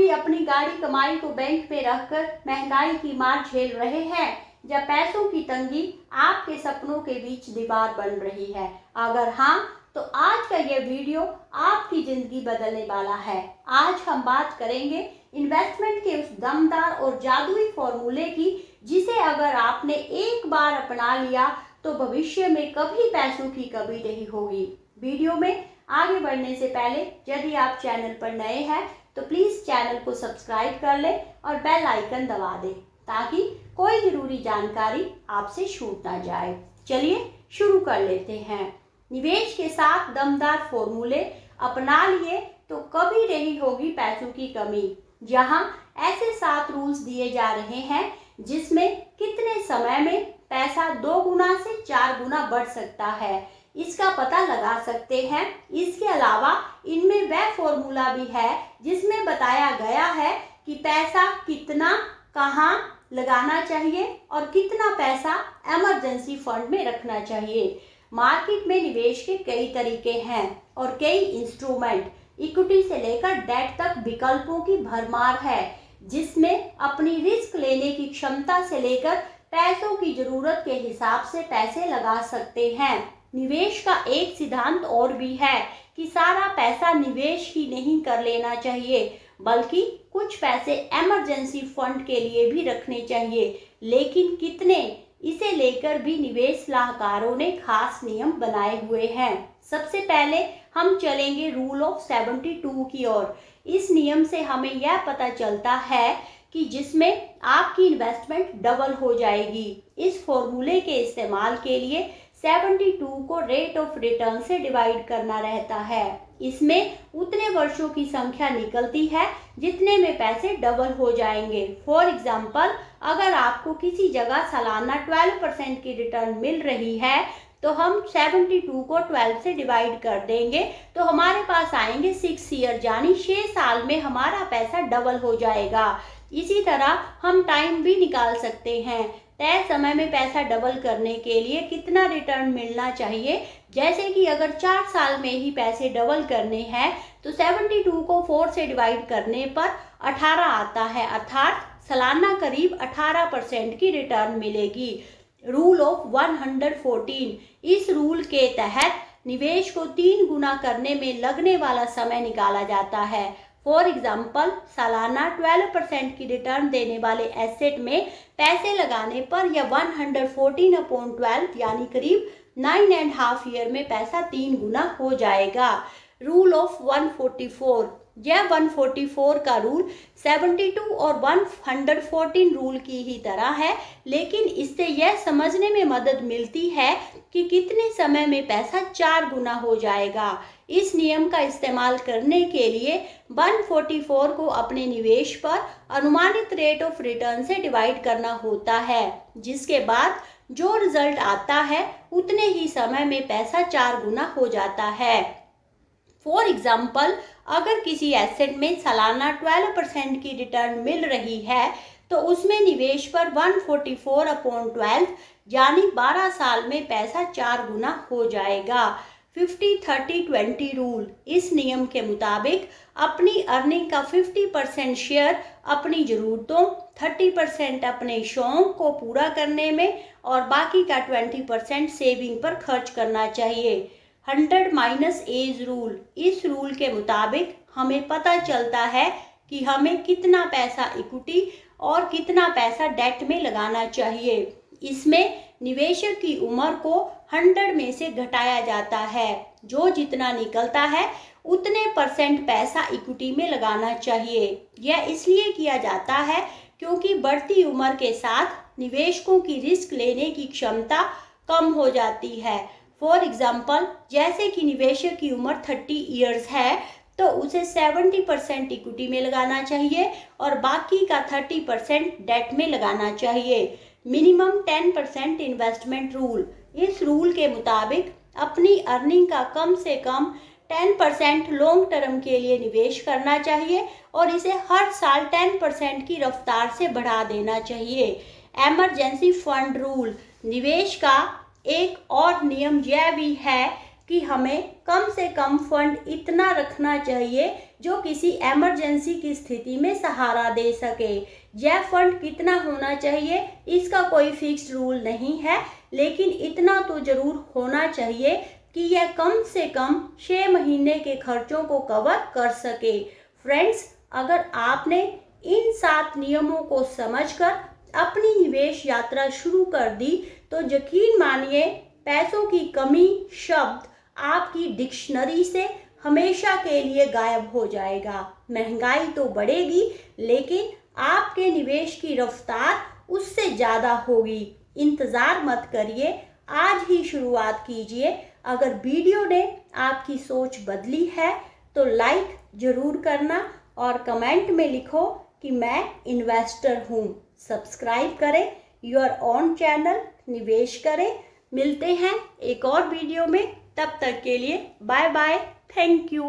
भी अपनी गाढ़ी कमाई को बैंक में रखकर महंगाई की मार झेल रहे हैं, या पैसों की तंगी आपके सपनों के बीच दीवार बन रही है? अगर हाँ, तो आज का ये वीडियो आपकी जिंदगी बदलने वाला है। आज हम बात करेंगे इन्वेस्टमेंट के उस दमदार और जादुई फॉर्मूले की, जिसे अगर आपने एक बार अपना लिया तो भविष्य में कभी पैसों की कमी नहीं होगी। वीडियो में आगे बढ़ने से पहले यदि आप चैनल पर नए हैं तो प्लीज चैनल को सब्सक्राइब कर लें और बेल आइकन दबा दें, ताकि कोई जरूरी जानकारी आपसे छूट ना जाए। चलिए शुरू कर लेते हैं। निवेश के साथ दमदार फॉर्मूले अपना लिए तो कभी नहीं होगी पैसों की कमी। जहां ऐसे 7 रूल्स दिए जा रहे हैं जिसमें कितने समय में पैसा 2 गुना से 4 गुना बढ़ सकता है, इसका पता लगा सकते हैं। इसके अलावा इनमें वह फॉर्मूला भी है जिसमें बताया गया है कि पैसा कितना कहाँ लगाना चाहिए और कितना पैसा इमरजेंसी फंड में रखना चाहिए। मार्केट में निवेश के कई तरीके हैं और कई इंस्ट्रूमेंट, इक्विटी से लेकर डेट तक विकल्पों की भरमार है, जिसमें अपनी रिस्क लेने की क्षमता से लेकर पैसों की जरूरत के हिसाब से पैसे लगा सकते हैं। निवेश का एक सिद्धांत और भी है कि सारा पैसा निवेश ही नहीं कर लेना चाहिए, बल्कि कुछ पैसे इमरजेंसी फंड के लिए भी रखने चाहिए। लेकिन कितने, इसे लेकर भी निवेश सलाहकारों ने खास नियम बनाए हुए हैं। सबसे पहले हम चलेंगे रूल ऑफ 72 की ओर। इस नियम से हमें यह पता चलता है कि जिसमें आपकी इन्वेस्टमेंट डबल हो जाएगी। इस फॉर्मूले के इस्तेमाल के लिए 72 को रेट ऑफ रिटर्न से डिवाइड करना रहता है। इसमें उतने वर्षों की संख्या निकलती है जितने में पैसे डबल हो जाएंगे। फॉर एग्जाम्पल, अगर आपको किसी जगह सालाना 12% की रिटर्न मिल रही है तो हम 72 को 12 से डिवाइड कर देंगे तो हमारे पास आएंगे 6 ईयर, यानी 6 साल में हमारा पैसा डबल हो जाएगा। इसी तरह हम टाइम भी निकाल सकते हैं। तय समय में पैसा डबल करने के लिए कितना रिटर्न मिलना चाहिए, जैसे कि अगर 4 साल में ही पैसे डबल करने हैं तो 72 को 4 से डिवाइड करने पर 18 आता है, अर्थात सालाना करीब 18% की रिटर्न मिलेगी। रूल ऑफ 114, इस रूल के तहत निवेश को 3 गुना करने में लगने वाला समय निकाला जाता है। फॉर एग्जाम्पल, सालाना 12% की रिटर्न देने वाले एसेट में पैसे लगाने पर यह 114/12 यानी करीब 9.5 ईयर में पैसा 3 गुना हो जाएगा। रूल ऑफ 144, यह 144 का रूल 72 और 114 रूल की ही तरह है, लेकिन इससे यह समझने में मदद मिलती है कि कितने समय में पैसा 4 गुना हो जाएगा। इस नियम का इस्तेमाल करने के लिए 144 को अपने निवेश पर अनुमानित रेट ऑफ रिटर्न से डिवाइड करना होता है, जिसके बाद जो रिजल्ट आता है उतने ही समय में पैसा 4 गुना हो जाता है। फॉर एग्जाम्पल, अगर किसी एसेट में सालाना 12% की रिटर्न मिल रही है तो उसमें निवेश पर 144/12 यानी 12 साल में पैसा 4 गुना हो जाएगा। 50-30-20 रूल, इस नियम के मुताबिक अपनी अर्निंग का 50% शेयर अपनी ज़रूरतों, 30% अपने शौक को पूरा करने में और बाकी का 20% सेविंग पर खर्च करना चाहिए। 100 - एज रूल, इस रूल के मुताबिक हमें पता चलता है कि हमें कितना पैसा इक्विटी और कितना पैसा डेट में लगाना चाहिए। इसमें निवेशक की उम्र को 100 में से घटाया जाता है। जो जितना निकलता है उतने % पैसा इक्विटी में लगाना चाहिए। यह इसलिए किया जाता है क्योंकि बढ़ती उम्र के साथ निवेशकों की रिस्क लेने की क्षमता कम हो जाती है। फॉर एग्जाम्पल, जैसे कि निवेशक की उम्र 30 ईयर्स है तो उसे 70% इक्विटी में लगाना चाहिए और बाकी का 30% डेट में लगाना चाहिए। मिनिमम 10% इन्वेस्टमेंट रूल, इस रूल के मुताबिक अपनी अर्निंग का कम से कम 10% लॉन्ग टर्म के लिए निवेश करना चाहिए और इसे हर साल 10% की रफ्तार से बढ़ा देना चाहिए। इमरजेंसी फंड रूल, निवेश का एक और नियम यह भी है कि हमें कम से कम फंड इतना रखना चाहिए जो किसी इमरजेंसी की स्थिति में सहारा दे सके। यह फंड कितना होना चाहिए इसका कोई फिक्स्ड रूल नहीं है, लेकिन इतना तो जरूर होना चाहिए कि यह कम से कम 6 महीने के खर्चों को कवर कर सके। फ्रेंड्स, अगर आपने इन 7 नियमों को समझकर अपनी निवेश यात्रा शुरू कर दी तो यकीन मानिए पैसों की कमी शब्द आपकी डिक्शनरी से हमेशा के लिए गायब हो जाएगा। महंगाई तो बढ़ेगी लेकिन आपके निवेश की रफ्तार उससे ज़्यादा होगी। इंतज़ार मत करिए, आज ही शुरुआत कीजिए। अगर वीडियो ने आपकी सोच बदली है तो लाइक ज़रूर करना और कमेंट में लिखो कि मैं इन्वेस्टर हूँ। सब्सक्राइब करें योर ओन चैनल निवेश करें। मिलते हैं एक और वीडियो में, तब तक के लिए बाय बाय, थैंक यू।